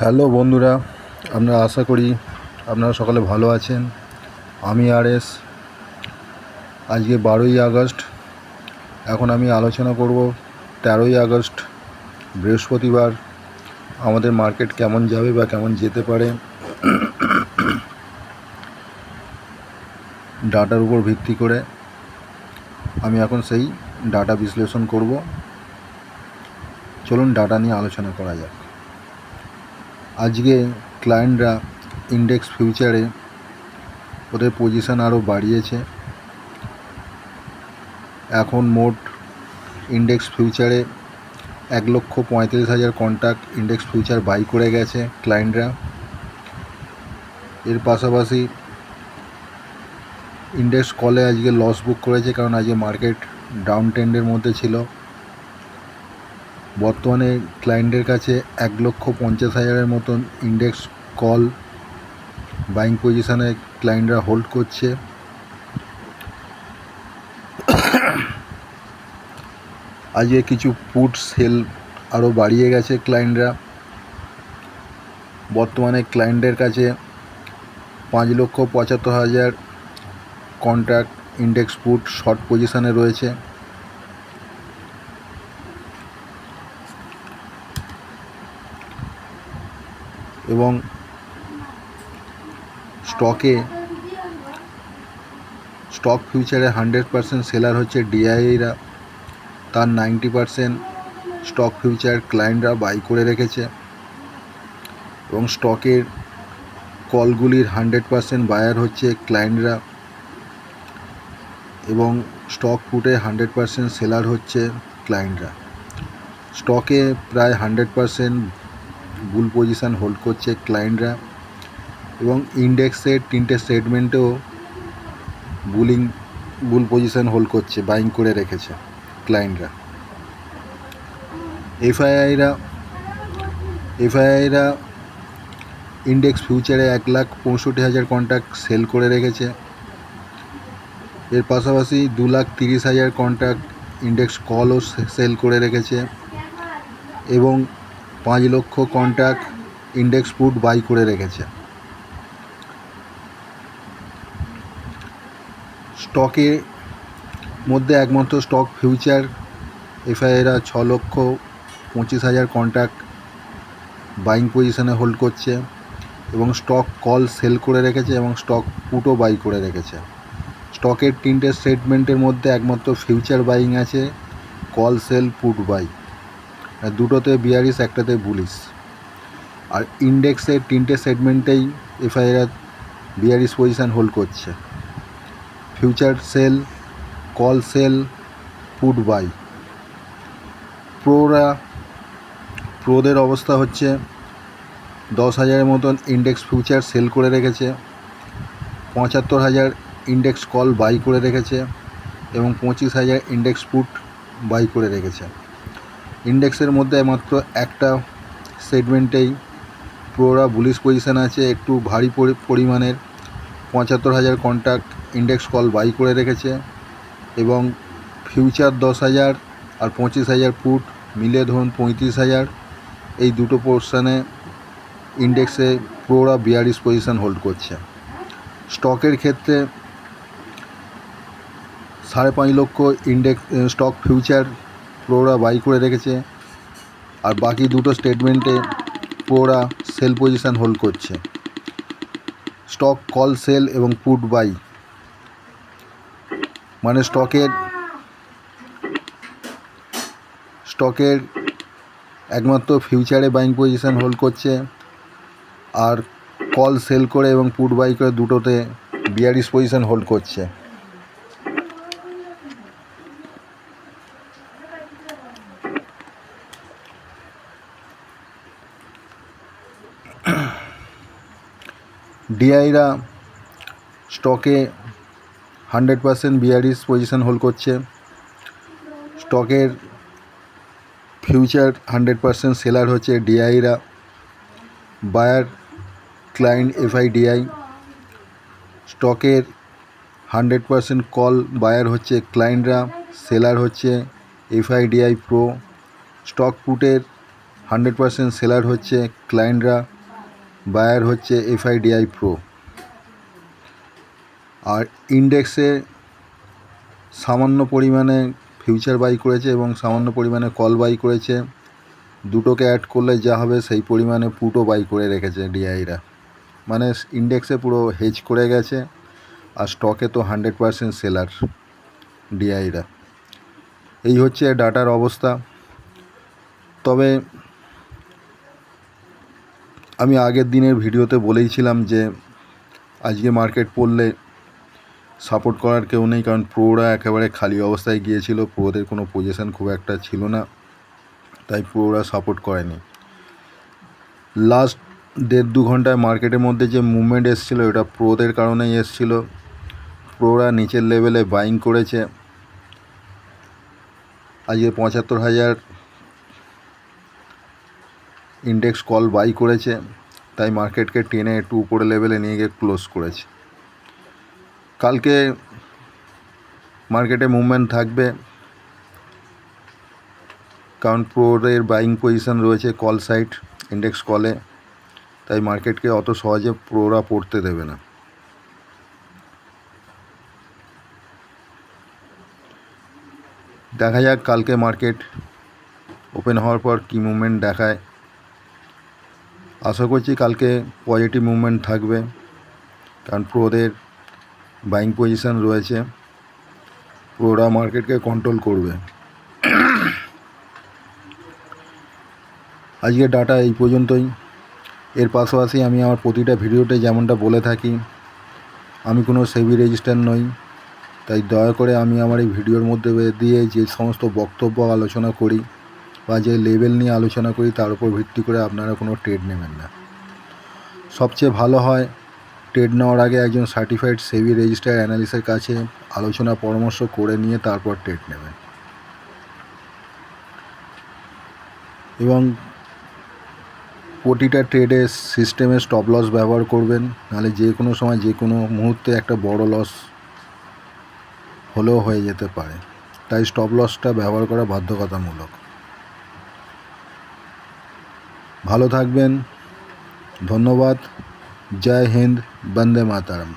Hello বন্ধুরা, আমরা আশা করি আপনারা সকালে ভালো আছেন। আমি আরএস। আজকে 12ই আগস্ট। এখন আমি আলোচনা করব 13ই আগস্ট বৃহস্পতিবার আমাদের মার্কেট কেমন যাবে বা কেমন যেতে পারে ডাটার উপর ভিত্তি করে। আমি এখন সেই ডাটা বিশ্লেষণ করব। চলুন ডাটা নিয়ে আলোচনা করা যাক। আজকে ক্লায়েন্টরা ইন্ডেক্স ফিউচারে ওদের পজিশন আরও বাড়িয়েছে। এখন মোট ইন্ডেক্স ফিউচারে 1,35,000 কন্ট্রাক্ট ইন্ডেক্স ফিউচার বাই করে গেছে ক্লায়েন্টরা। এর পাশাপাশি ইন্ডেক্স কলে আজকে লস বুক করেছে, কারণ আজকে মার্কেট ডাউন ট্রেন্ডের মধ্যে ছিল। বর্তমানে ক্লায়েন্টের কাছে 1,50,000 মতন ইন্ডেক্স কল বাইং পজিশানে ক্লায়েন্টরা হোল্ড করছে। আজকে কিছু পুট সেল আরও বাড়িয়ে গেছে ক্লায়েন্টরা। বর্তমানে ক্লায়েন্টের কাছে 5,75,000 কন্ট্রাক্ট ইন্ডেক্স পুট শর্ট পজিশানে রয়েছে। এবং স্টক ফিউচারে 100% সেলার হচ্ছে ডিআইরা। তার 90% স্টক ফিউচার ক্লায়েন্টরা বাই করে রেখেছে। এবং স্টকের কলগুলির 100% বায়ার হচ্ছে ক্লায়েন্টরা। এবং স্টক পুটে 100% সেলার হচ্ছে ক্লায়েন্টরা। স্টকে প্রায় 100% বুল পজিশান হোল্ড করছে ক্লায়েন্টরা। এবং ইন্ডেক্সের 3টে সেগমেন্টেও বুল পজিশান হোল্ড করছে, বাইং করে রেখেছে ক্লায়েন্টরা। এফআইআইরা ইন্ডেক্স ফিউচারে 1,65,000 কন্ট্রাক্ট সেল করে রেখেছে। এর পাশাপাশি 2,30,000 কন্ট্রাক্ট ইন্ডেক্স কলও সেল করে রেখেছে। এবং 5 লক্ষ কন্ট্রাক্ট ইন্ডেক্স পুট বাই করে রেখেছে। স্টকের মধ্যে একমাত্র স্টক ফিউচার এফআইআইরা 6,25,000 কন্ট্রাক্ট বাইং পজিশানে হোল্ড করছে। এবং স্টক কল সেল করে রেখেছে এবং স্টক পুটও বাই করে রেখেছে। স্টকের 3টে সেগমেন্টের মধ্যে একমাত্র ফিউচার বাইং আছে, কল সেল পুট বাই। দুটোতে বিয়ারিশ, একটাতে বুলিশ। আর ইন্ডেক্সের 3টে সেগমেন্টেই এফআইআইরা বিয়ারিশ পজিশান হোল্ড করছে। Future sell, call sell, put buy. প্রোদের অবস্থা হচ্ছে 10,000 মতন ইন্ডেক্স ফিউচার সেল করে রেখেছে, 75,000 ইন্ডেক্স কল বাই করে রেখেছে এবং 25,000 ইন্ডেক্স পুট বাই করে রেখেছে। ইন্ডেক্সের মধ্যে মাত্র একটা সেগমেন্টেই প্রোরা বুলিশ পজিশান আছে, একটু ভারী পরিমাণের 75,000 কন্ট্রাক্ট ইন্ডেক্স কল বাই করে রেখেছে। এবং ফিউচার 10,000 আর 25,000 পুট মিলে ধরুন 35,000, এই দুটো পোর্শানে ইন্ডেক্সে প্রোরা বিয়ারিশ পজিশান হোল্ড করছে। স্টকের ক্ষেত্রে 5.5 লক্ষ স্টক ফিউচার প্রোরা বাই করে রেখেছে। আর বাকি দুটো স্টেটমেন্টে প্রোরা সেল পজিশান হোল্ড করছে। স্টক কল সেল এবং পুট বাই, মানে স্টকের একমাত্র ফিউচারে বাইং পজিশান হোল্ড করছে, আর কল সেল করে এবং পুট বাই করে দুটোতে বিয়ারিশ পজিশান হোল্ড করছে। ডিআইরা স্টকে 100% বিয়ারিশ পজিশান হোল্ড করছে। স্টকের ফিউচার 100% সেলার হচ্ছে ডিআইরা, বায়ার ক্লায়েন্ট এফআইডিআই। স্টকের 100% কল বায়ার হচ্ছে ক্লায়েন্টরা, সেলার হচ্ছে এফআইডিআই প্রো। স্টক পুটের 100% সেলার হচ্ছে ক্লায়েন্টরা, বায়ার হচ্ছে FIDI প্রো। আর ইন্ডেক্সে সামান্য পরিমাণে ফিউচার বাই করেছে এবং সামান্য পরিমাণে কল বাই করেছে। দুটোকে অ্যাড করলে যা হবে সেই পরিমাণে পুটও বাই করে রেখেছে ডিআইরা। মানে ইন্ডেক্সে পুরো হেজ করে গেছে, আর স্টকে তো 100% সেলার ডিআইরা। এই হচ্ছে ডাটার অবস্থা। তবে আমি আগের দিনের ভিডিওতে বলেইছিলাম যে আজকে মার্কেট পড়লে সাপোর্ট করার কেউ নেই, কারণ প্রোরা একেবারে খালি অবস্থায় গিয়েছিল, প্রোদের কোনো পজিশন খুব একটা ছিল না, তাই প্রোরা সাপোর্ট করেনি। লাস্ট 1.5-2 ঘন্টায় মার্কেটের মধ্যে যে মুভমেন্ট এসেছিল এটা প্রোদের কারণেই এসেছিল। প্রোরা নিচের লেভেলে বাইং করেছে। আজকে 75,000 ইন্ডেক্স কল বাই করেছে, তাই মার্কেটকে টেনে একটু উপরে লেভেলে নিয়ে গিয়ে ক্লোজ করেছে। কালকে মার্কেটে মুভমেন্ট থাকবে, কারণ প্রোদের বাইং পজিশন রয়েছে কল সাইড ইন্ডেক্স কলে, তাই মার্কেটকে অত সহজে প্রোরা পড়তে দেবে না। দেখা যাক কালকে মার্কেট ওপেন হওয়ার পর কী মুভমেন্ট দেখায়। আশা করছি কালকে পজিটিভ মুভমেন্ট থাকবে, কারণ প্রোদের বাইং পজিশন রয়েছে, প্রোরা মার্কেটকে কন্ট্রোল করবে। আজকের ডাটা এই পর্যন্তই। এর পাশাপাশি আমি আমার প্রতিটা ভিডিওতে যেমনটা বলে থাকি, আমি কোনো সেবি রেজিস্টার নই, তাই দয়া করে আমি আমার এই ভিডিওর মধ্যে দিয়ে যে সমস্ত বক্তব্য আলোচনা করি বা যে লেভেল নিয়ে আলোচনা করি তার উপর ভিত্তি করে আপনারা কোনো ট্রেড নেবেন না। সবচেয়ে ভালো হয় ট্রেড নেওয়ার আগে একজন সার্টিফাইড সেবি রেজিস্টার অ্যানালিস্টের কাছে আলোচনা পরামর্শ করে নিয়ে তারপর ট্রেড নেবেন। এবং প্রতিটা ট্রেডে সিস্টেমে স্টপ লস ব্যবহার করবেন, নাহলে যে কোনো সময় যে কোনো মুহূর্তে একটা বড় লস হলেও হয়ে যেতে পারে, তাই স্টপ লসটা ব্যবহার করা বাধ্যতামূলক। ভালো থাকবেন, ধন্যবাদ, জয় হিন্দ, বন্দে মাতরম।